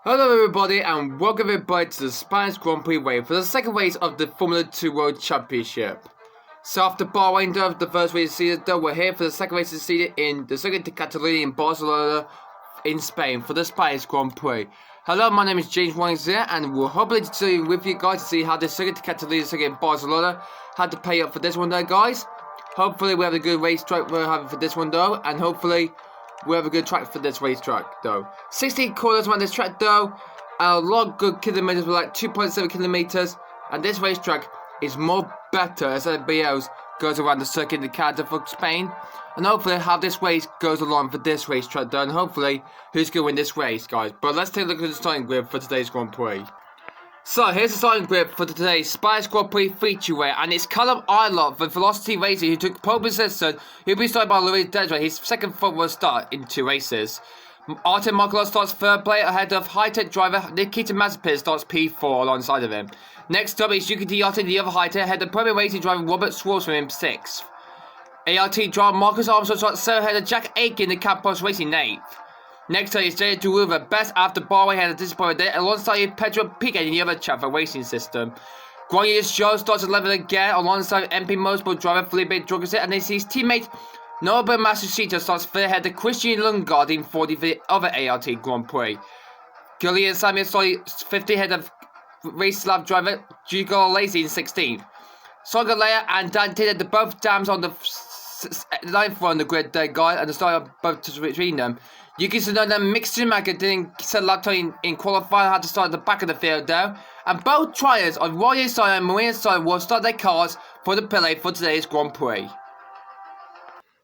Hello everybody and welcome everybody to the Spanish Grand Prix race for the second race of the Formula 2 World Championship. So after Bahrain of the first race of the season, though, we're here for the second race of the season in the Circuit de Catalunya in Barcelona in Spain for the Spanish Grand Prix. Hello, my name is James Wang's here and we're hoping to see with you guys to see how the Circuit de Catalunya circuit in Barcelona had to pay up for this one though, guys. Hopefully we have a good race track we're having for this one though, and hopefully we have a good track for this racetrack though. 16 corners around this track though, and a lot of good kilometers, with like 2.7 kilometers, and this racetrack is more better as everybody else goes around the circuit in Canada for Spain, and hopefully how this race goes along for this racetrack though, and hopefully who's going to win this race, guys. But let's take a look at the starting grid for today's Grand Prix. So here's the starting grid for today's Spanish Grand Prix feature race, and it's Callum Ilott for Velocity Racing who took pole position. He'll be started by Luis Dedra, his second Formula start in 2 races. Artem Markelov starts third place ahead of high-tech driver Nikita Mazepin starts P4 alongside of him. Next up is Yuki Diotta, the other high-tech, ahead of Premier Racing driver Robert Schwarzman in 6th. ART driver Marcus Armstrong starts third ahead of Jack Aiken, the Campos Racing 8th. Next up is Video.Guru, the best after Bahrain had a disappointment day, alongside Pedro Piquet in the other Chafa racing system. Guanyu Zhou starts 11th again, alongside MP Motorsport driver Felipe Drogoset, and his teammate Norbert Masushita starts 3rd ahead of Christian Lundgaard in 40th for the other ART Grand Prix. Gillian Samuel starts 50th ahead of race lab driver Hugo Lacy in 16th. Sogalea and Dan Taylor, both dams on the 9th on the grid there, guys, and the start of both between them. Yuki Tsunoda and Mick Schumacher didn't set lap time in qualifying, had to start at the back of the field though. And both drivers on Royer side and Marina side will start their cars for the pit for today's Grand Prix.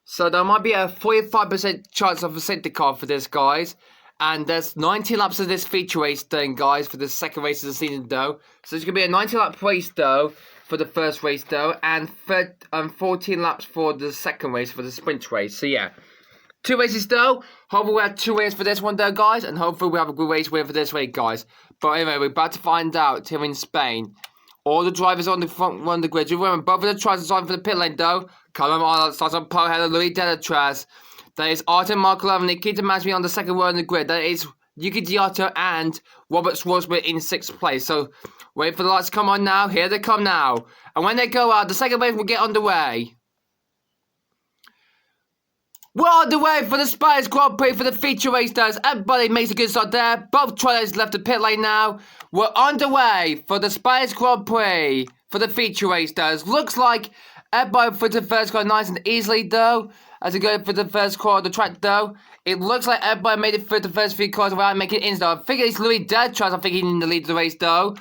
So there might be a 45% chance of a safety car for this, guys. And there's 90 laps of this feature race thing, guys, for the second race of the season though. So it's going to be a 90 lap race though for the first race though, and 14 laps for the second race for the sprint race. So yeah. 2 races though. Hopefully we have 2 races for this one though, guys, and hopefully we have a good race win for this race, guys. But anyway, we're about to find out here in Spain. All the drivers on the front run the grid. You remember both of the drivers are starting for the pit lane though. Callum Ilott starts on pole ahead of Luis Dedra. There is Artem Markelov and Nikita Mazepin on the second row on the grid. That is Yuki Diotta and Robert Schwarzman in 6th place. So wait for the lights to come on now. Here they come now. And when they go out, the second race will get underway. We're on the way for the Spanish Grand Prix for the feature race does. Everybody makes a good start there. Both drivers left the pit lane now. We're on the way for the Spanish Grand Prix for the feature race does. Looks like everybody for the first car nice and easily though. As we go for the first car of the track though. It looks like everybody made it through the first 3 cars without making it in though. I think it's Luis Dedra, I think he's in the lead of the race though.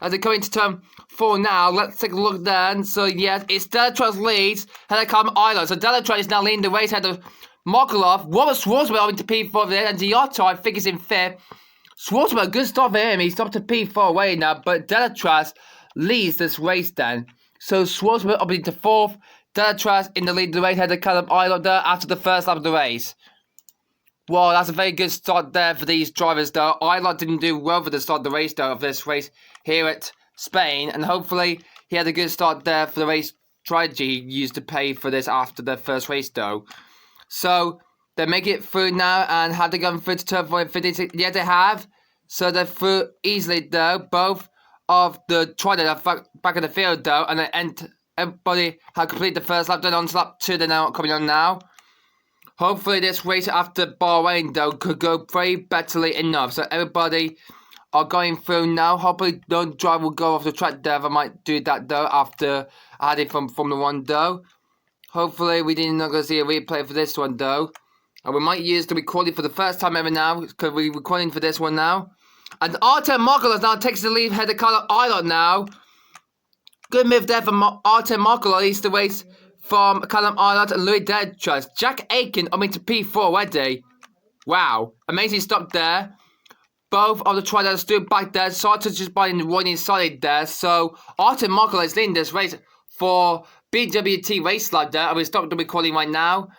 As they come into turn 4 now, let's take a look then. So yes, it's Delatra's leads. Here they come Ilott. So Delatra is now leading the race ahead of Markelov. Robert Schwarzman over to P4 there, and Diotta I think is in 5th. Schwarzman, good start for him. He's up to P4 away now, but Delatras leads this race then. So Schwarzman up into 4th. Delatras in the lead of the race ahead of Callum Ilott there after the first lap of the race. Well, that's a very good start there for these drivers though. Ilott didn't do well for the start of the race though of this race here at Spain, and hopefully he had a good start there for the race strategy he used to pay for this after the first race though. So they make it through now, and have they gone through to turn 4 and 56? Yeah, they have. So they're through easily though. Both of the drivers are back in the field though, and everybody have completed the first lap. Then on to lap 2, they're now coming on now. Hopefully this race after Bahrain though could go very betterly enough. So everybody are going through now. Hopefully no driver will go off the track there. I might do that though after adding from Formula 1 though. Hopefully we didn't not going to see a replay for this one though. And we might use the recording for the first time ever now, because we're recording for this one now. And Artem Markelov now takes the lead ahead of Callum Ilott now. Good move there from Artem Markelov. Leads the race from Callum Ilott and Luis Dedra. Jack Aiken up into P4 already. Wow. Amazing stop there. Both of the drivers stood back there. Sartre just by the one inside there. So Artem Markelov is leading this race for BWT Race Lab there. I will stop the recording right now.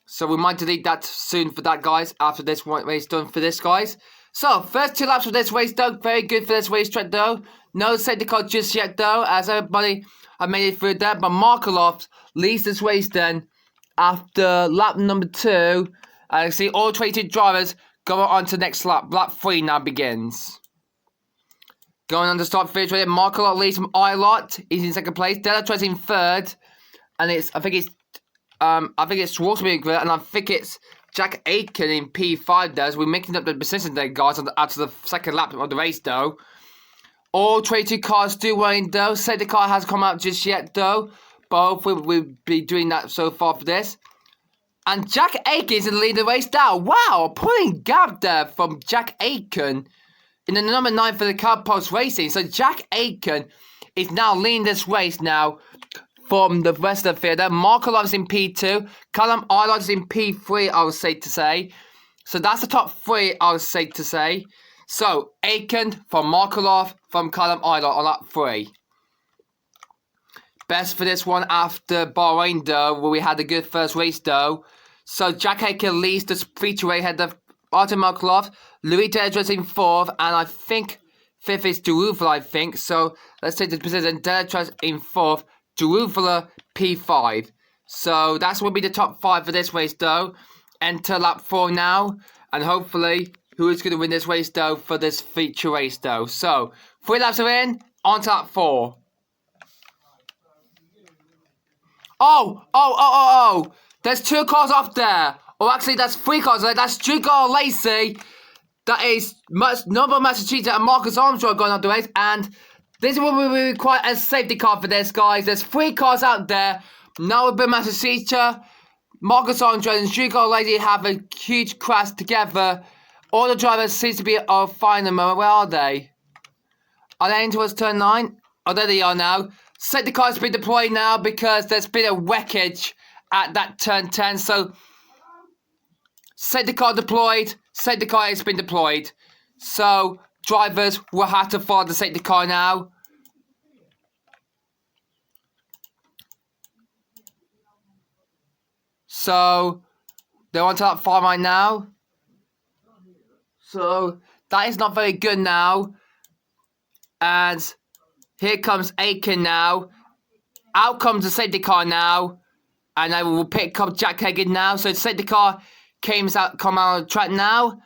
So we might delete that soon for that, guys, after this race done for this, guys. So, first 2 laps of this race though. Very good for this race track though. No safety car just yet though, as everybody have made it through there. But Markelov leads this race then after lap number 2. I see all 22 drivers Going on to the next lap. Lap 3 now begins. Going on to start finish with it. Marcolot leads from Ilot. He's in second place. Delatraz in third. And I think it's Schwarzenegger, and I think it's Jack Aiken in P5 there. So we're making up the position there, guys, after the second lap of the race, though. All 22 cars still running, though. Safety car hasn't come out just yet, though. But hopefully we'll be doing that so far for this. And Jack Aiken is in the lead of the race now. Wow, a pulling gap there from Jack Aiken in the number 9 for the Car Post Racing. So Jack Aiken is now leading this race now from the rest of the field. Marco is in P2. Callum Ilott is in P3, I would say to say. So that's the top 3, I would say to say. So, Aiken from Markolov from Callum Ilott on lap 3. Best for this one after Bahrain, though, where we had a good first race, though. So, Jack Aiken leads the feature ahead of Artem Markolov. Louis Delatraz in 4th, and I think 5th is Deruvla, I think. So, let's take the position. Delatraz in 4th. Deruvla P5. So, that's will be the top 5 for this race, though. Enter lap 4 now, and hopefully, who is going to win this race, though, for this feature race, though. So, 3 laps are in, on to lap 4. Oh! There's 2 cars off there. Or actually, that's 3 cars there. That's Strigar Lacey. That is Noble Massachusetts and Marcus Armstrong going on the race. And this will be require a safety car for this, guys. There's 3 cars out there. Noble Massachusetts, Marcus Armstrong and Strigar Lacey have a huge crash together. All the drivers seem to be fine at the moment. Where are they? Are they in towards turn 9? Oh, there they are now. Safety car has been deployed now because there's been a wreckage at that turn 10. So, safety car deployed. Safety car has been deployed. So, drivers will have to follow the safety car now. So, they're on to that far right now. So, that is not very good now. And here comes Aiken now. Out comes the safety car now. And I will pick up Jack Hagan now. So the safety car come out on the track now.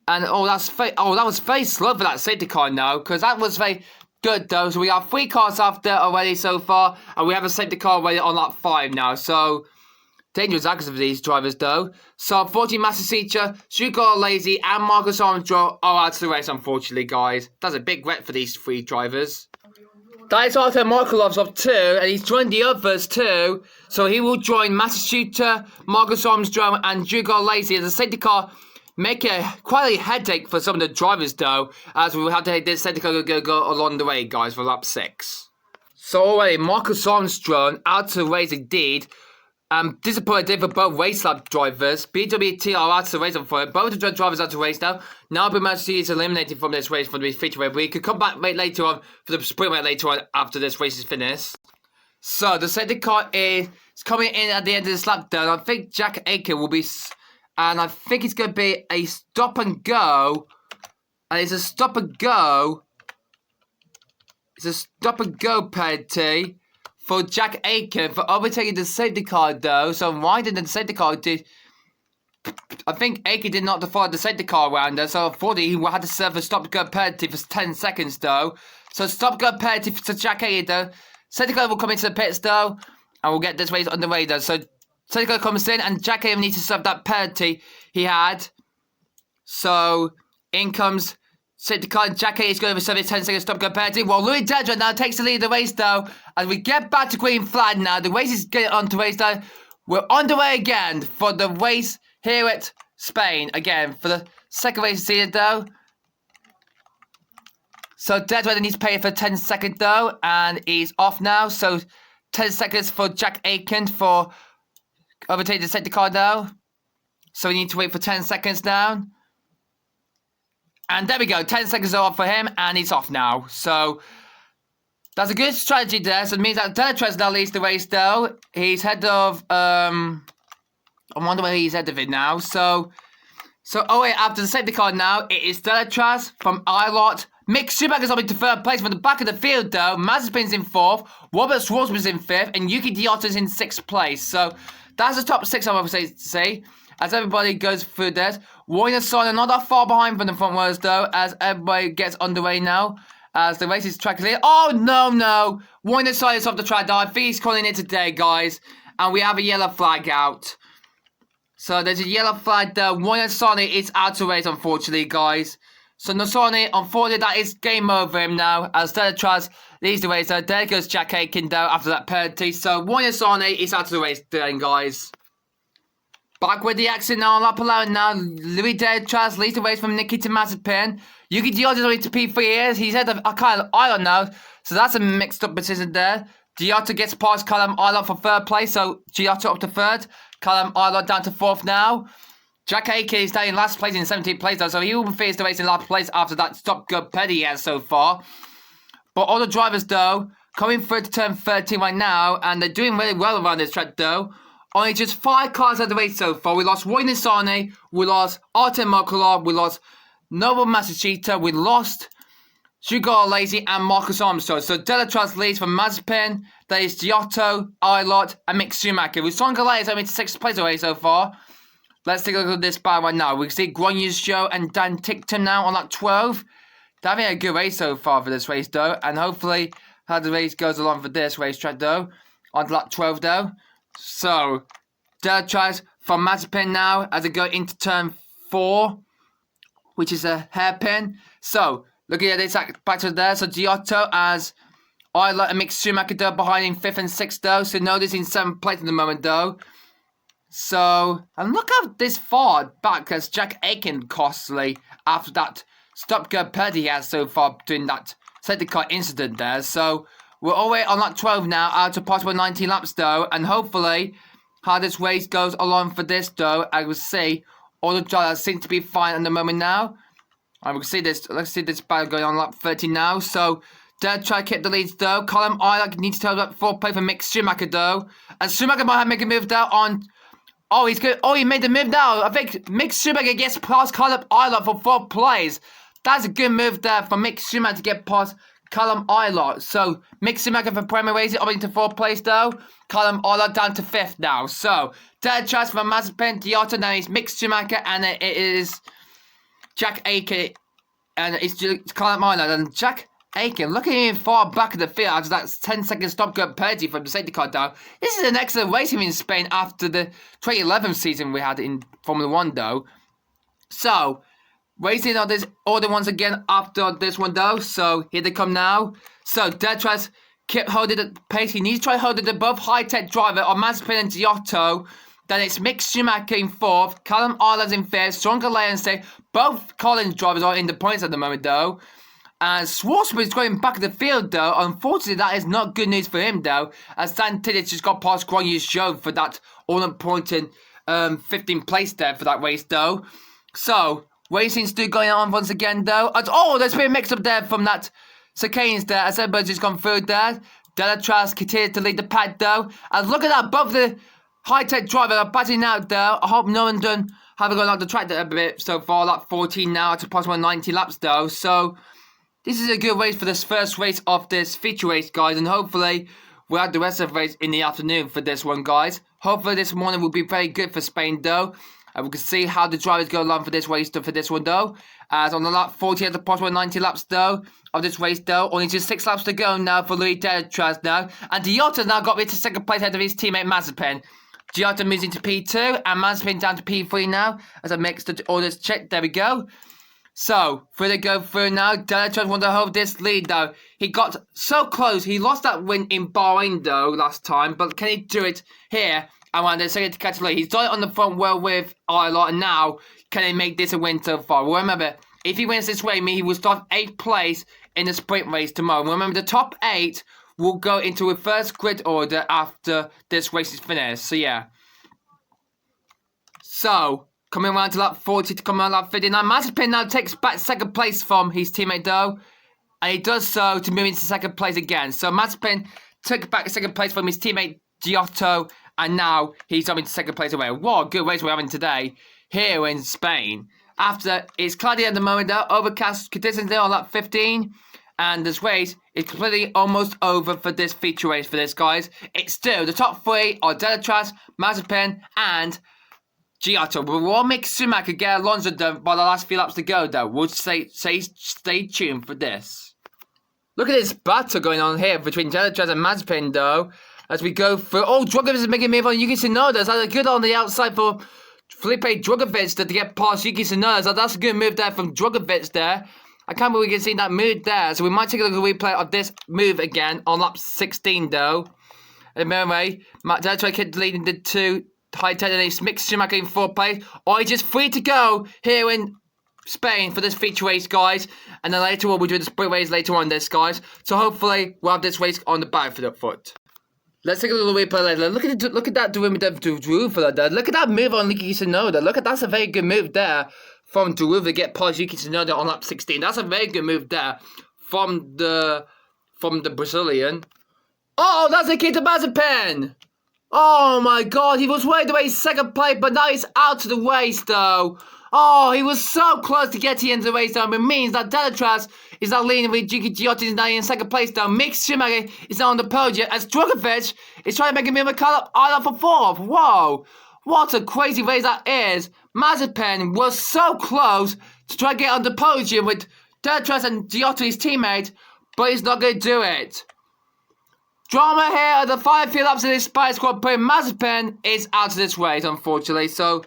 And that was very slow for that safety car now. Because that was very good though. So we have 3 cars after already so far. And we have a safety car already on lap 5 now. So dangerous actions for these drivers though. So unfortunately Massachusetts, Sugar Lazy and Marcus Armstrong are out of the race, unfortunately, guys. That's a big wreck for these 3 drivers. That is Arthur Markolov's of 2, and he's joined the others too. So he will join Massachusetts, Marcus Armstrong and Sugar Lazy as a safety car. Make it quite a headache for some of the drivers though, as we will have to take this safety car go along the way, guys, for lap 6. So already Marcus Armstrong out of the race indeed. Disappointed for both race lap drivers. BWT are out of the race for it. Both the drivers out of the race now. Now Bumasi is eliminated from this race for the feature race. We could come back later on for the sprint race later on after this race is finished. So the safety car is coming in at the end of this lap down. I think Jack Aiken will be, and I think it's going to be a stop and go. And it's a stop and go. It's a stop and go penalty for Jack Aiken for overtaking the safety car though. So why didn't the safety car do? I think Aiken did not follow the safety car around there. So unfortunately he had to serve a stop-go penalty for 10 seconds though. So stop-go penalty for Jack Aiken though. Safety car will come into the pits though. And we'll get this race underway though. So safety car comes in and Jack Aiken needs to serve that penalty he had. So in comes safety car, Jack Aiken is going to serve his 10-second stop-go penalty. While Louis Dedra now takes the lead of the race though. As we get back to green flag now. The race is getting on to race now. We're on the way again for the race here at Spain. Again, for the second race of the season though. So Dedra needs to pay for 10 seconds though. And he's off now. So 10 seconds for Jack Aiken for overtaking the safety car though. So we need to wait for 10 seconds now. And there we go, 10 seconds are off for him, and he's off now. So, that's a good strategy there. So, it means that Delatraz now leads the race, though. He's head of, I wonder where he's head of it now. So oh wait, after the safety car now, it is Delatraz from Ilott. Mick Schumacher's up into 3rd place from the back of the field, though. Mazepin's in 4th, Robert Schwarzman's in 5th, and Yuki Diotta's in 6th place. So, that's the top 6, I would say. as everybody goes through this. Warner Sonic not that far behind from the front rows though, as everybody gets underway now. As the race is track clear. Oh no! Warner Sonic is off the track though. I think he's calling it today, guys. And we have a yellow flag out. So there's a yellow flag there. Warner Sonic is out of race, unfortunately, guys. So Sonic, unfortunately, that is game over him now. As Delatraz leads the race. So there goes Jack Aiken though after that penalty. So Warner Sonic is out of the race then, guys. Back with the action now on lap 11 now. Louis Delatraz leads the race from Nikita Mazepin. Yuki Giotto's only to P3 years. He's had I don't know. So that's a mixed up position there. Giotto gets past Callum Ilott for third place. So Giotto up to third. Callum Ilott down to fourth now. Jack Aiken is down in last place in 17th place though. So he will finish the race in last place after that stop-go penalty he has so far. But all the drivers though, coming through to turn 13 right now. And they're doing really well around this track though. Only just 5 cars out of the race so far. We lost Roy Nissane, we lost Artem Merkulov, we lost Noble Masachita, we lost Shugo Lazy and Marcus Armstrong. So Delatraz leads from Mazepin, that is Giotto, Ilott, and Mick Schumacher. With Songalay is only 6th place away so far. Let's take a look at this bar right now. We can see Guanyu Zhou and Dan Tickton now on lap 12. They're having a good race so far for this race though. And hopefully how the race goes along for this racetrack though. On lap 12 though. So, Delatraz from Mazepin now as they go into turn 4, which is a hairpin. So, looking at this back to there. So, Giotto as Ilott and Mick Schumacher though behind in 5th and 6th though. So, notice in 7th place at the moment though. So, and look how this far back as Jack Aiken costly after that stop-go penalty he has so far doing that safety car incident there. So, we're all the way on lap 12 now, out of possible 19 laps though, and hopefully how this race goes along for this though, I will see all the drivers seem to be fine at the moment now. And we'll see this, let's see this battle going on lap 13 now. So, they'll try to keep the leads though. Colin Ilott needs to hold up 4th place for Mick Schumacher though. And Schumacher might have made a move there on, oh he's good, oh he made the move now. I think Mick Schumacher gets past Colin Ilott for 4th place. That's a good move there for Mick Schumacher to get past Callum Ilott. So, Mick Schumacher for Premier Racing up into 4th place though. Callum Ilott down to 5th now. So, third choice for Mazepin, Giotto, now it's Mick Schumacher, and it is Jack Aiken, and it's Callum Ilott. And Jack Aiken, looking in far back of the field after that 10-second stop-go penalty from the safety car down. This is an excellent racing in Spain after the 2011 season we had in Formula 1 though. So, racing on this order once again after this one though. So here they come now. So Delatraz kept holding the pace. He needs to try holding the above high-tech driver on Mazepin and Giotto. Then it's Mick Schumacher in 4th. Callum Ilott in 5th. Stronger and say both Collins drivers are in the points at the moment though. And Schwartzman is going back of the field though. Unfortunately that is not good news for him though. As Dan Tillett just got past Guanyu Zhou for that all-important 15th place there for that race though. So racing still going on once again though. Oh, there's been a mix up there from that Cicanes there as everybody's just gone through there. Delatraz continues to lead the pack though. And look at that, both the high-tech driver are batting out there. I hope no one done haven't gone out the track a bit so far. Lap 14 now to possible 90 laps though. So this is a good race for this first race of this feature race, guys. And hopefully we'll have the rest of the race in the afternoon for this one, guys. Hopefully this morning will be very good for Spain though. And we can see how the drivers go along for this race for this one though. As on the lap 40 at the possible 90 laps though of this race though. Only just 6 laps to go now for Louis Delatraz now. And Giotto's now got me to 2nd place ahead of his teammate Mazepin. Giotto moves into P2 and Mazepin down to P3 now. As I make the orders check, there we go. So, through they go through now. Delatraz wants to hold this lead though. He got so close. He lost that win in Bahrain though last time. But can he do it here? And when they're second to catch the lead, he's done it on the front well with Ilott, and now can he make this a win so far? Remember, if he wins this way, he will start 8th place in the sprint race tomorrow. Remember, the top 8 will go into a first grid order after this race is finished. So yeah. So coming around to lap 40 to come around lap 59, Mazepin now takes back 2nd place from his teammate though, and he does so to move into 2nd place again. So Mazepin took back 2nd place from his teammate Giotto. And now he's coming to 2nd place away. What a good race we're having today here in Spain. After it's cloudy at the moment though, overcast conditions there on lap 15. And this race is completely almost over for this feature race for this, guys. It's still the top 3 are Delatraz, Mazepin, and Giotto. We will make Schumacher get Alonso done by the last few laps to go, though. We'll stay tuned for this. Look at this battle going on here between Delatraz and Mazepin, though. As we go through. Oh, Drugovic is making a move on Yuki Tsunoda. That's good on the outside for Felipe Drugovic to get past Yuki Tsunoda. So that's a good move there from Drugovic there. I can't believe we can see that move there. So we might take a look at the replay of this move again on lap 16, though. Anyway, Delatraz kept leading the two. High tech and he's mixed Schumacher in 4th place. Or he's just free to go here in Spain for this feature race, guys. And then later on, we'll do the sprint race later on this, guys. So hopefully, we'll have this race on the back foot. Let's take a little replay later. Look at that Deruva there. Look at that move on Yuki Tsunoda. That's a very good move there from Deruva to get past Yuki Tsunoda on lap 16. That's a very good move there from the Brazilian. Oh, that's a kid to Mazepin. Oh my God, he was way away 2nd place, but now he's out of the race though. Oh, he was so close to getting into the race though. It means that Delatraz is now leading with Yuki Giotto is now in 2nd place though. Mick Schumacher is now on the podium as Drugovic is trying to make a move up Island for 4th. Whoa, what a crazy race that is. Mazepin was so close to try to get on the podium with Delatraz and Giotto, his teammate, but he's not going to do it. Drama here at the 5 few laps of this Spice Squad Prix. Mazepin is out of this race, unfortunately. So,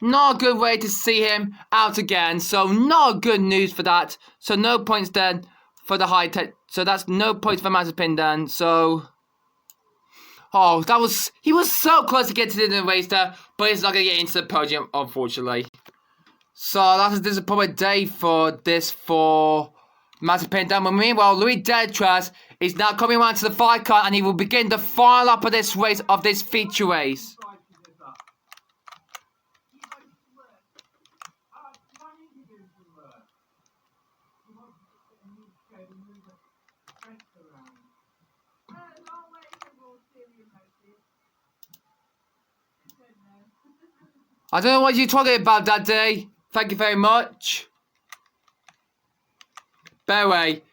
not a good way to see him out again. So, not good news for that. So, no points then for the high tech. So, that's no points for Mazepin then. So, oh, he was so close to getting into the race there. But he's not going to get into the podium, unfortunately. So, that's a disappointing day for Mazepin down. But meanwhile, Louis Delatraz is now coming around to the 5 car and he will begin the final lap of this race, of this feature race. I don't know what you're talking about that day. Thank you very much. By the way,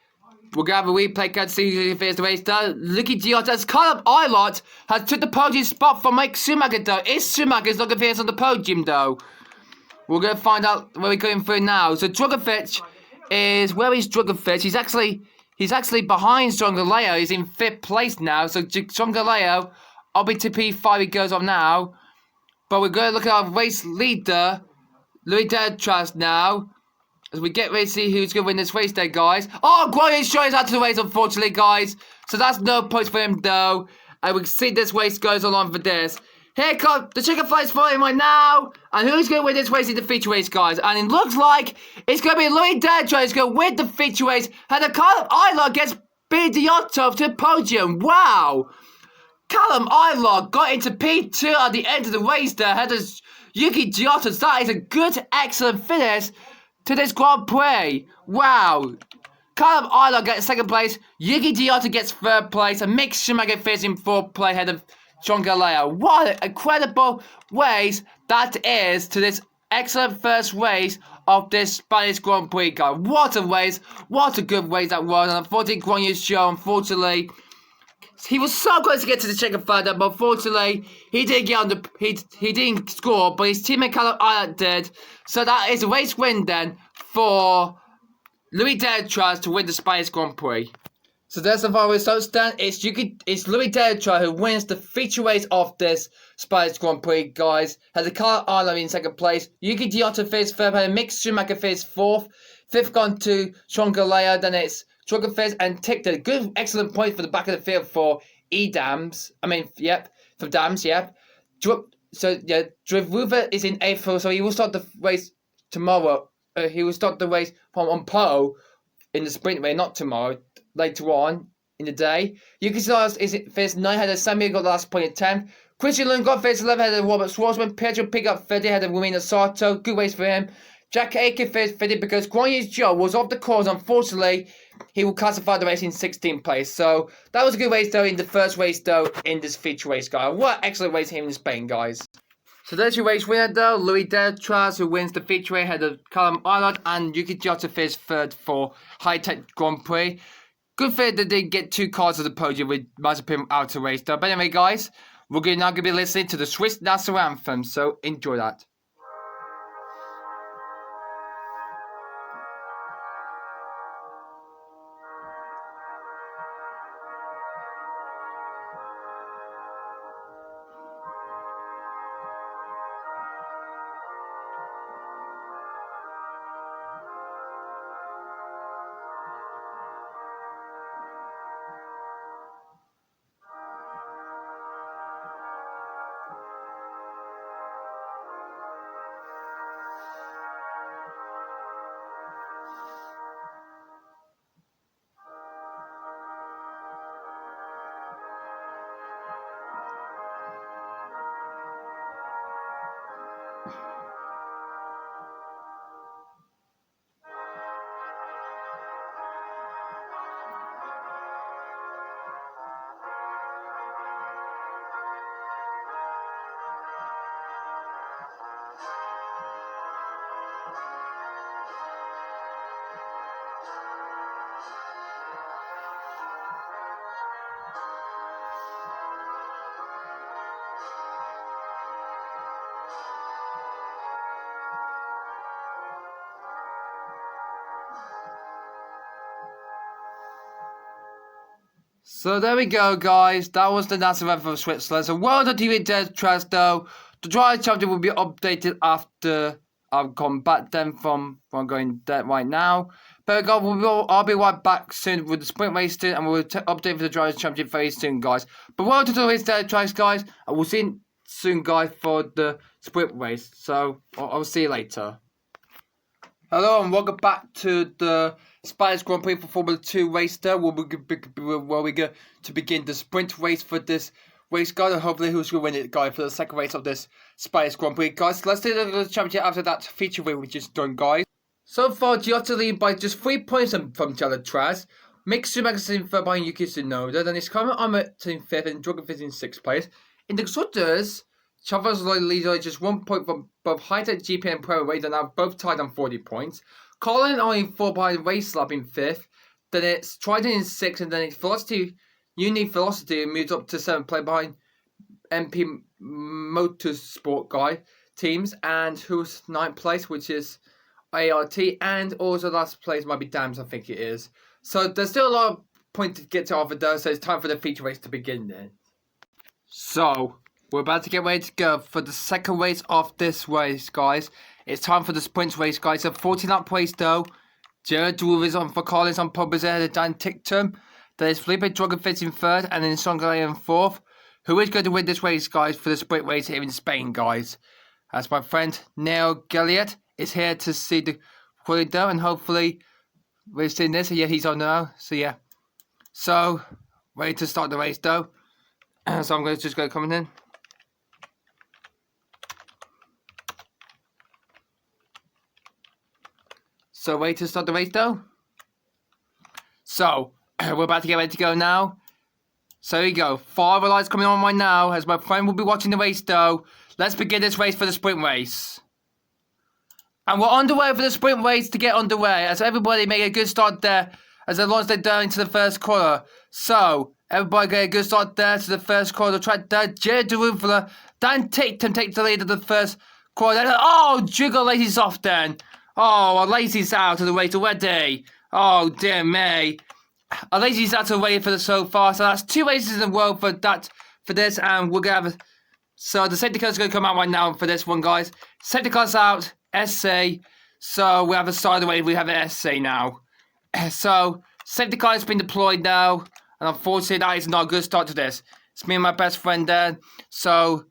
we're going to have a replay card to see who finishes the race though. Yuki Giotto as Callum Eilert has took the podium spot from Mike Schumacher though. Is Schumacher's not going to finish on the podium though? We're going to find out where we're going through now. So Drugovic is, where is Drugovic? He's actually behind Strongaleo. He's in 5th place now. So Strongaleo, I'll be to P5 he goes on now. But we're going to look at our race leader, Louis Delatraz now. As we get ready to see who's going to win this race there, guys. Oh, Guan Yu is out of the race, unfortunately, guys. So that's no points for him, though. And we can see this race goes along for this. Here comes the chicken flight's following right now. And who's going to win this race in the feature race, guys? And it looks like it's going to be Louis Delatraz who's going to win the feature race. And the Callum Eilert gets Giotto to the podium. Wow. Callum Eilert got into P2 at the end of the race there. Had Yuki Giotto. That is a good, excellent finish to this Grand Prix. Wow. Callum Eilert gets 2nd place. Yuki Giotto gets 3rd place. And Mick Schumacher finishes in 4th place ahead of John Galea. What an incredible race that is to this excellent first race of this Spanish Grand Prix, guys. What a race. What a good race that was. And unfortunately, Guan Yu Zhou, unfortunately, he was so close to get to the checkered flag, but unfortunately, he didn't get on the he didn't score, but his teammate Callum Eilert did. So that is a race win then for Louis Delatraz to win the Spanish Grand Prix. So there's the final results then. It's Louis Delatraz who wins the feature race of this Spanish Grand Prix, guys. Has a Callum Eilert in 2nd place. Yuki Giotto finished 3rd, and Mick Schumacher finished 4th. 5th gone to Sean Galea, then it's Drugovic and ticked a good, excellent point for the back of the field for Dams. I mean, yep, for Dams, yep. So, yeah, Deruva is in 8th, so he will start the race tomorrow. He will start the race on pole in the sprint race, not tomorrow, later on in the day. Yuki Giotto is finished 9th, had a Samuel got the last point at 10th. Christian Lundgaard finished 11th, had a Robert Schwarzman. Pedro picked up 30th, had a Romina Sato. Good race for him. Jack Aiken finished 50th because Guan Yu Zhou was off the course, unfortunately. He will classify the race in 16th place. So that was a good race though in the first race though in this feature race, guys. What excellent race here in Spain, guys. So there's your race winner though, Louis Delatraz, who wins the feature race ahead of Callum Eilert, and Yuki Giotto finished 3rd for High Tech Grand Prix. Good for it that they get 2 cars to the podium with Mazepin out to race though. But anyway, guys, we're now going to be listening to the Swiss National Anthem, so enjoy that. So there we go, guys. That was the national anthem of Switzerland. So well done to you, Dead Trash, though. The drive chapter will be updated after I've come back then from going dead right now. But God, I'll be right back soon with the sprint race soon, and we'll update for the Drivers' Championship very soon, guys. But well done to his Dead Trash, guys, and we'll see you soon, guys, for the sprint race. So I'll see you later. Hello and welcome back to the Spanish Grand Prix for Formula 2 race there, where we go to begin the sprint race for this race, guys, and hopefully who's going to win it, guys, for the second race of this Spanish Grand Prix, guys. Let's do the championship after that feature race we just done, guys. So far, Giotto lead by just 3 points from Jello Traz. Mick Schumacher's in third by Yuki Tsunoda, then it's Carmen Armit in fifth and Drogovic in sixth place. In the Constructors, Chavez leads just 1 point from both Hightech GP and Pro Race, and now both tied on 40 points. Colin only 4 behind Race Lab in 5th. Then it's Trident in 6th, and then it's Uni Velocity moves up to 7th, play behind MP Motorsport guy teams, and who's 9th place, which is ART, and also last place might be Dams, I think it is. So there's still a lot of points to get to offer though, so it's time for the feature race to begin then. So we're about to get ready to go for the second race of this race, guys. It's time for the sprint race, guys. A 40-lap race, though. Jared Drew is on for Collins on pole ahead of Dan Ticktum. There is Felipe Drogovic in third, and then Songalay in fourth. Who is going to win this race, guys, for the sprint race here in Spain, guys? As my friend Neil Gilliard is here to see the quality, though, and hopefully we're seeing this. Yeah, he's on now. So, yeah. So, ready to start the race, though. So, I'm just going to come in. So, ready to start the race, though? So, we're about to get ready to go now. So, here we go. 5 lights coming on right now, as my friend will be watching the race, though. Let's begin this race for the sprint race. And we're underway for the sprint race to get underway, as everybody make a good start there, as they launch their down into the first corner. So, everybody get a good start there to the first corner. Track there, Jared Deruvla, Dan Ticktum takes the lead of the first corner. Oh, Jiggle Lazy's off then. Oh, Lazy's out of the race already. Oh, dear me. Lazy's out of the race for the so far. So that's 2 races in a row for this. And we're going to have... So the safety car's going to come out right now for this one, guys. Safety car's out. SC. So we have a start of the race. We have an SC now. So safety car has been deployed now. And unfortunately, that is not a good start to this. It's me and my best friend there. So...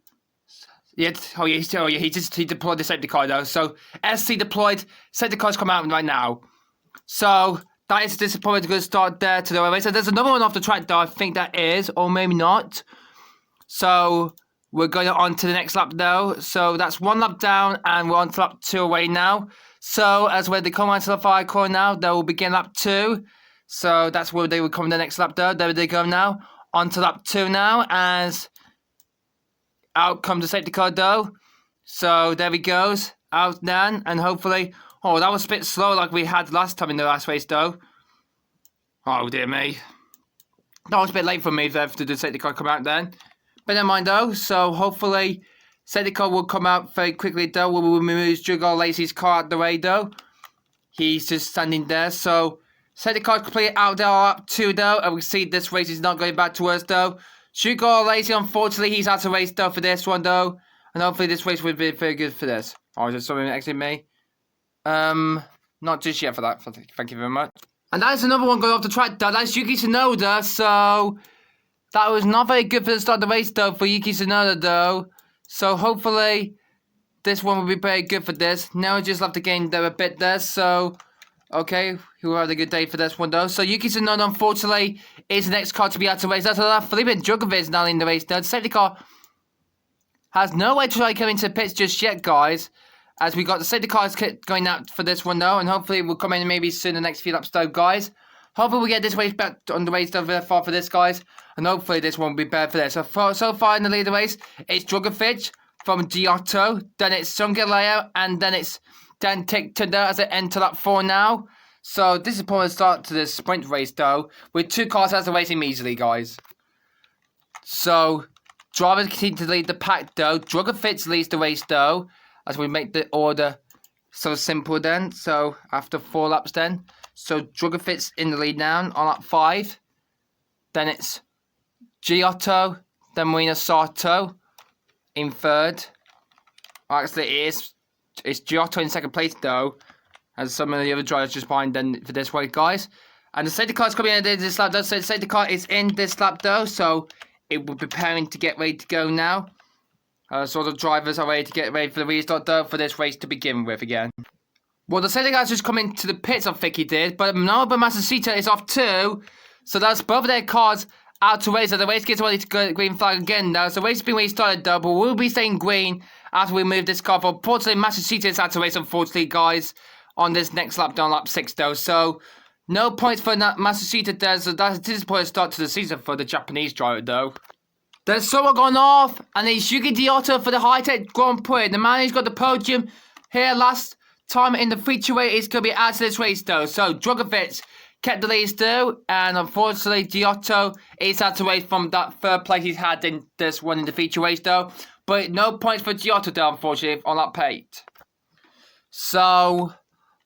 Yeah, he deployed the safety car though. So SC deployed, safety car's come out right now. So that is a disappointing good start there to the race. So there's another one off the track though, I think that is, or maybe not. So we're going on to the next lap though. So that's 1 lap down and we're on to lap 2 away now. So as where they come onto the fire corner now, they will begin lap 2. So that's where they will come the next lap though. There they go now. On to lap 2 now as... Out comes the safety car though. So there he goes. Out now. And hopefully... Oh, that was a bit slow like we had last time in the last race though. Oh dear me. That was a bit late for me there to do safety car come out then. But never mind though. So hopefully safety car will come out very quickly though. We will move Juggle Lacy's car out the way though. He's just standing there. So safety car completely out there up 2 though. And we see this race is not going back to us though. Sugar Lazy, unfortunately, he's out of race though for this one though. And hopefully this race will be very good for this. Oh, is there something exiting me? Not just yet for that. Thank you very much. And that is another one going off the track though. That's Yuki Tsunoda. So that was not very good for the start of the race though for Yuki Tsunoda though. So hopefully this one will be very good for this. Now we just left the game there a bit there. So okay, who had a good day for this one though. So Yuki Tsunoda, unfortunately, is the next car to be out of race. That's that. Felipe Drogovic now in the race though. The safety car has no way to try coming into the pits just yet, guys. As we got the safety cars going out for this one though, and hopefully we'll come in maybe soon the next few laps though, guys. Hopefully we get this race back on the race though very far for this, guys. And hopefully this one will be better for this. So far in the lead of the race, it's Drogovic from Giotto. Then it's Sungaleo, and then it's Dan Ticktum as it enter lap 4 now. So this is probably the start to this sprint race though, with 2 cars out of the race immediately, guys. So drivers continue to lead the pack though. Drogovic leads the race though, as we make the order so simple then. So after 4 laps then. So Drogovic in the lead now on lap 5. Then it's Giotto, then Marina Sato in third. Actually, it's Giotto in second place though, as some of the other drivers just behind then for this race, guys. And the safety car is coming in this lap though, so the safety car is in this lap though, so it will be preparing to get ready to go now. So the drivers are ready to get ready for the restart though, for this race to begin with again. Well, the safety car's just come into the pits, I think he did, but Masachita is off too, so that's both of their cars out to race, so the race gets ready to go green flag again now. So the race has been restarted though, but we'll be staying green after we move this car. Unfortunately, Masachita is out to race, unfortunately, guys, on this next lap down lap 6 though, so no points for Masachita there, so that's a disappointing start to the season for the Japanese driver though. There's someone gone off, and it's Yuki Giotto for the High-Tech Grand Prix. The man who's got the podium here last time in the featureweight is going to be out of this race though. So Drogovic kept the lead though, and unfortunately Giotto is out to race from that third place he's had in this one in the feature race though. But no points for Giotto though, unfortunately, on that page. So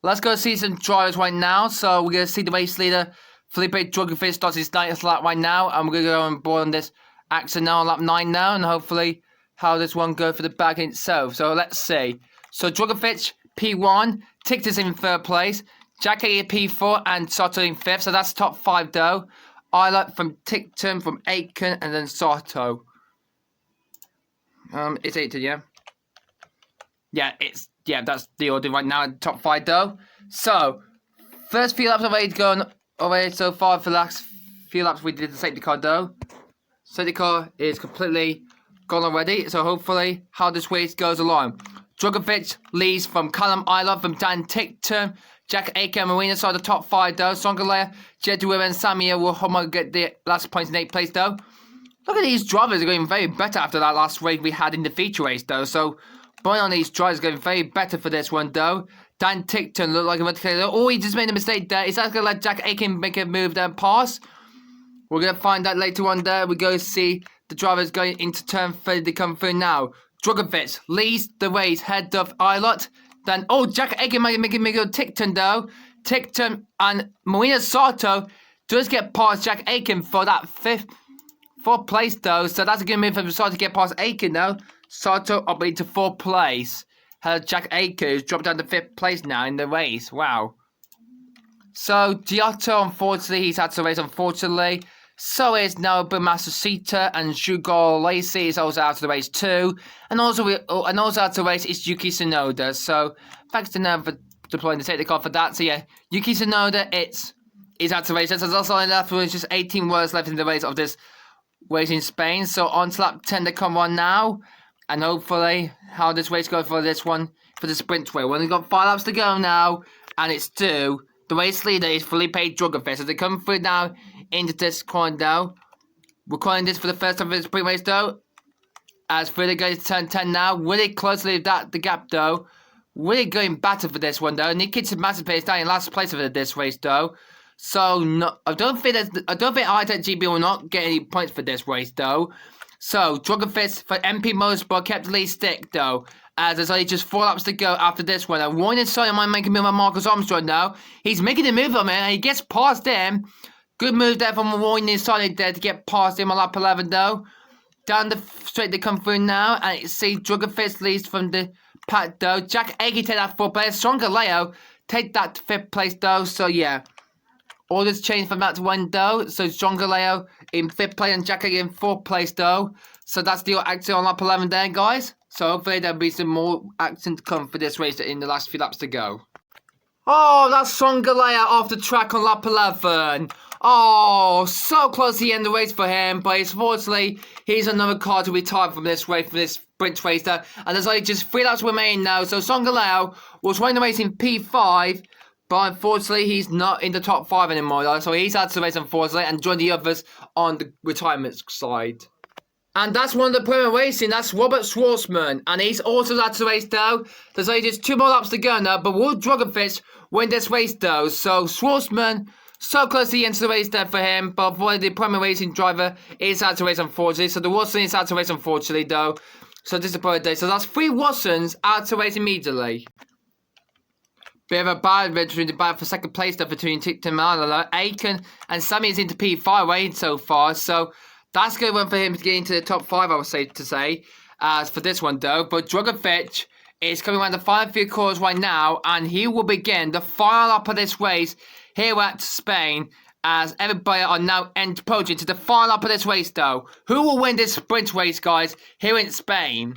let's go see some drivers right now. So we're going to see the race leader, Felipe Drogovic, starts his 9th lap right now, and we're going to go on board on this action now on lap 9 now, and hopefully how this one goes for the bag in itself. So let's see. So Drogovic P1, Tictus in 3rd place, Jackie P4 and Sato in 5th, so that's top 5 though. Eilert from Ticton, from Aiken, and then Sato. It's Aiken, yeah? Yeah, that's the order right now, top 5 though. So, first few laps are already gone already so far. For the last few laps we did the safety car though. Safety car is completely gone already, so hopefully how this race goes along. Drogovic leads from Callum Eilert, from Dan Ticton, Jack Aiken and Marina side the top 5 though. Songalea, Jedwin and Samia will get the last points in 8th place though. Look at these drivers are going very better after that last race we had in the feature race though. So, boy on these drivers going very better for this one though. Dan Ticton looked like he just made a mistake there. Is that going to let Jack Aiken make a move there and pass? We're going to find out later on there. We go see the drivers going into turn 3. They come through now. Drogovic leads the race head of Eilert. Then, Jack Aiken might make a Ticton though. Ticton and Marina Sato does get past Jack Aiken for that 4th place though. So that's a good move for Sato to get past Aiken though. Sato up into 4th place. Jack Aiken who's dropped down to 5th place now in the race. Wow. So Giotto, unfortunately, he's had to race, unfortunately. So is Naobu Masachita, and Shugo Lacey is also out of the race too. And also out of the race is Yuki Tsunoda. So thanks to Nav for deploying the safety car for that. So yeah, Yuki Tsunoda is out of the race. There's also left with just 18 words left in the race of this race in Spain. So on to lap 10 to come on now. And hopefully how this race goes for this one, for the sprint race. We've only got 5 laps to go now, and it's 2. The race leader is Felipe Drogovic. So they come through now into this corner though. We're calling this for the first time for the sprint race though. As really goes to turn 10 now. Really closely the gap though. Really going better for this one though. Nikita Mazepin is down in last place for this race though. So no, I don't think High-Tech GB will not get any points for this race though. So Drogovic for MP Motorsport kept the lead stick though. As there's only just 4 laps to go after this one. And Warren Sawyer might make a move on Marcus Armstrong now. He's making a move on him and he gets past him. Good move there from Warren Sawyer there to get past him on lap 11 though. Down the straight they come through now. And you see Drogovic leads from the pack though. Jack Agee take that 4th place. Stronger Leo take that 5th place though. So yeah. All this changed from that to 1 though. So Stronger Leo in 5th place and Jack Agee in 4th place though. So that's the action on lap 11 there guys. So hopefully there'll be some more action to come for this race in the last few laps to go. Oh, that's Songalea off the track on lap 11. Oh, so close to the end of the race for him. But unfortunately, he's another car to retire from this race, for this sprint race there. And there's only just 3 laps remaining now. So Songalea was running the race in P5. But unfortunately, he's not in the top 5 anymore though. So he's out to the race unfortunately and joined the others on the retirement side. And that's one of the Premier Racing, that's Robert Schwartzman. And he's also out to the race though. There's only just 2 more laps to go now, but will Drogovic win this race though? So Schwartzman, so close to the end of the race there for him, but avoided the Premier Racing driver is out to race unfortunately. So the Watson is out to race unfortunately though. So disappointed there. So that's 3 Watsons out to race immediately. Bit of a bad between the battle for second place though between Tim Arnold. Aiken and Sammy is into P5 way so far, so that's a good one for him to get into the top 5, I would say as for this one though. But Drogovic is coming around the final few corners right now, and he will begin the final lap of this race here at Spain, as everybody are now approaching to the final lap of this race though. Who will win this sprint race, guys, here in Spain?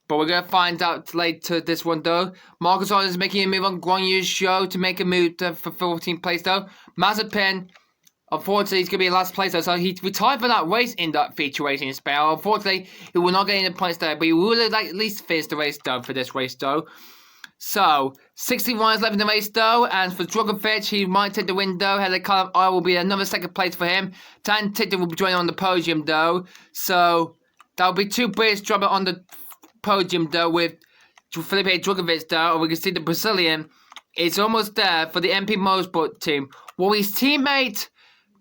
But we're going to find out later this one though. Marcus Owen is making a move on Guan Yu's show to make a move for 14th place though. Mazepin, unfortunately, he's going to be in last place though. So he retired for that race in that feature race in Spain. Unfortunately, he will not get any points there. But he will at least finish the race though for this race though. So, 16 riders left in the race though. And for Drogovic, he might take the win though. Heather Column I will be another second place for him. Dan Titter will be joining on the podium though. So, that will be 2 British drivers on the podium though, with Felipe Drogovic though, and we can see the Brazilian is almost there for the MP Motorsport team. While his teammate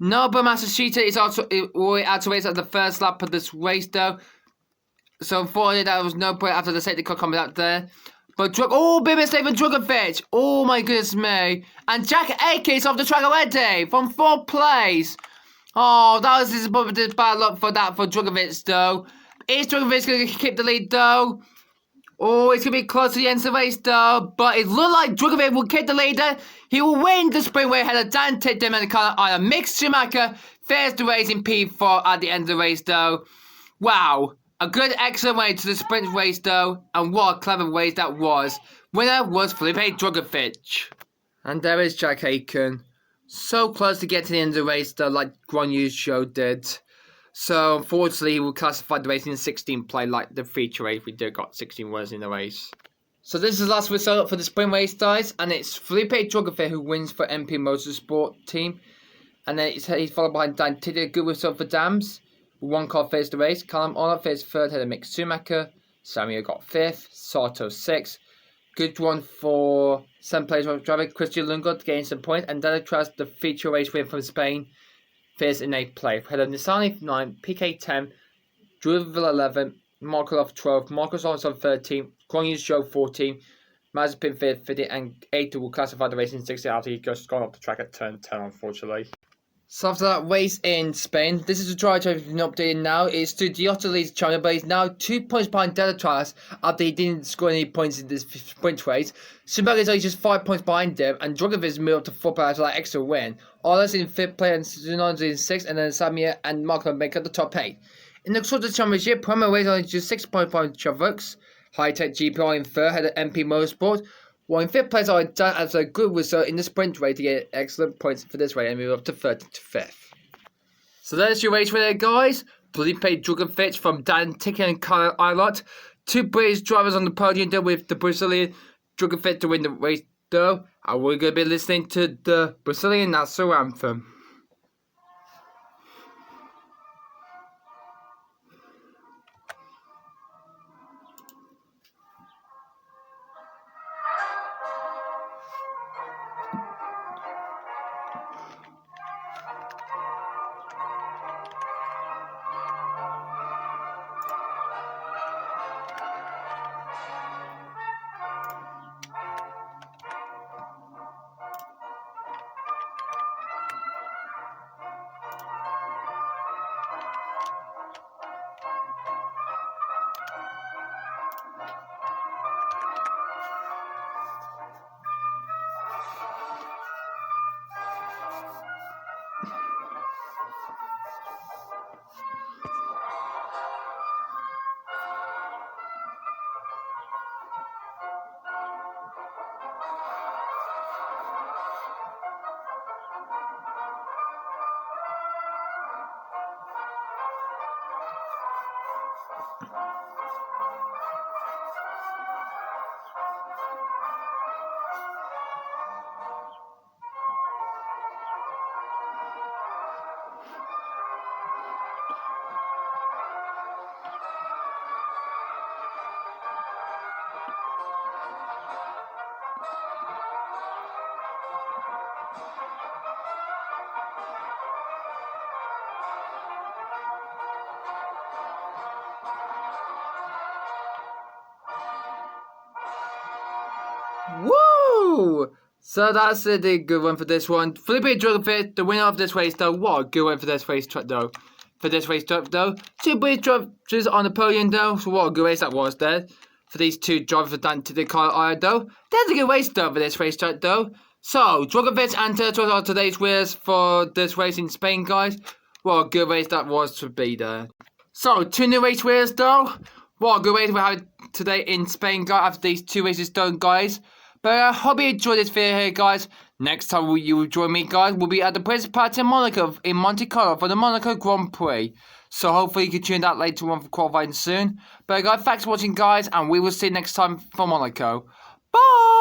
Nobu Masashita is also out to race at the first lap of this race though. So unfortunately there was no point after the safety car coming out there. But big mistake from Drogovic. Oh my goodness me. And Jack Aiken is off the track already from 4th place. Oh, that was this bad luck for Drogovic though. Is Drogovic going to keep the lead though? Oh, it's going to be close to the end of the race though. But it looks like Drogovic will keep the leader. He will win the sprint race ahead of Dan Tittman and Colin Iron. Mick Schumacher fares the race in P4 at the end of the race though. Wow. A good, excellent way to the sprint race though. And what a clever race that was. Winner was Felipe Drogovic. And there is Jack Aiken. So close to get to the end of the race though, like Guan Yu's show did. So, unfortunately, he will classify the race in 16 play like the feature race. We did got 16 winners in the race. So, this is the last result for the sprint race, guys. And it's Felipe Drogovic who wins for MP Motorsport team. And then he's followed by Dan Titter. Good result for Dams. 1 car finished the race. Callum Honor finished 3rd, head of Mick Schumacher. Samuel got 5th. Sato 6th. Good one for 7th place driver Christian Lundgaard getting some points. And Delatras, the feature race win from Spain, finished in 8th place. Head of Nissani 9, PK 10, Druville 11, Markov 12, Marcus Alonso 13, Guan Yu's show 14, Mazepin 50, and 8 will classify the race in 60 after he just gone up the track at turn 10, unfortunately. So after that race in Spain, this is the driver who's been updated now. It's to Giotto leads China, but he's now 2 points behind Delatras after he didn't score any points in this sprint race. Schumacher is only just 5 points behind him, and Drogovic moved up to 4th after that extra win. Others in 5th place, and Zunon's in 6th, and then Samir and Marco make up the top 8. In the Constructors' Championship, Primo race only just 6 points behind Chavux. High Tech GPR in 3rd, head of MP Motorsport. While in 5th place, I done as a good result in the sprint race to get excellent points for this race and move up to 3rd to 5th. So there's your race winner, guys. Felipe Drogovic from Dan Ticken and Kyle Eilert. 2 British drivers on the podium there with the Brazilian Drogovic to win the race though. And we're going to be listening to the Brazilian national anthem. Woo! Woo! So that's a good one for this one. Felipe Dragovic, the winner of this race, though. What a good one for this race, though. For this race, though. Two British drivers on the podium, though. So what a good race that was there. For these two drivers down to the car, though. That's a good race, though, for this race, though. So, Dragovic and Turtles are today's winners for this race in Spain, guys. What a good race that was to be there. So, two new race winners, though. What a good race we had today in Spain, guys, after these two races done, guys. But I hope you enjoyed this video here, guys. Next time you will join me, guys, we'll be at the Principality in Monaco in Monte Carlo for the Monaco Grand Prix. So hopefully you can tune that later on for qualifying soon. But guys, thanks for watching, guys, and we will see you next time for Monaco. Bye!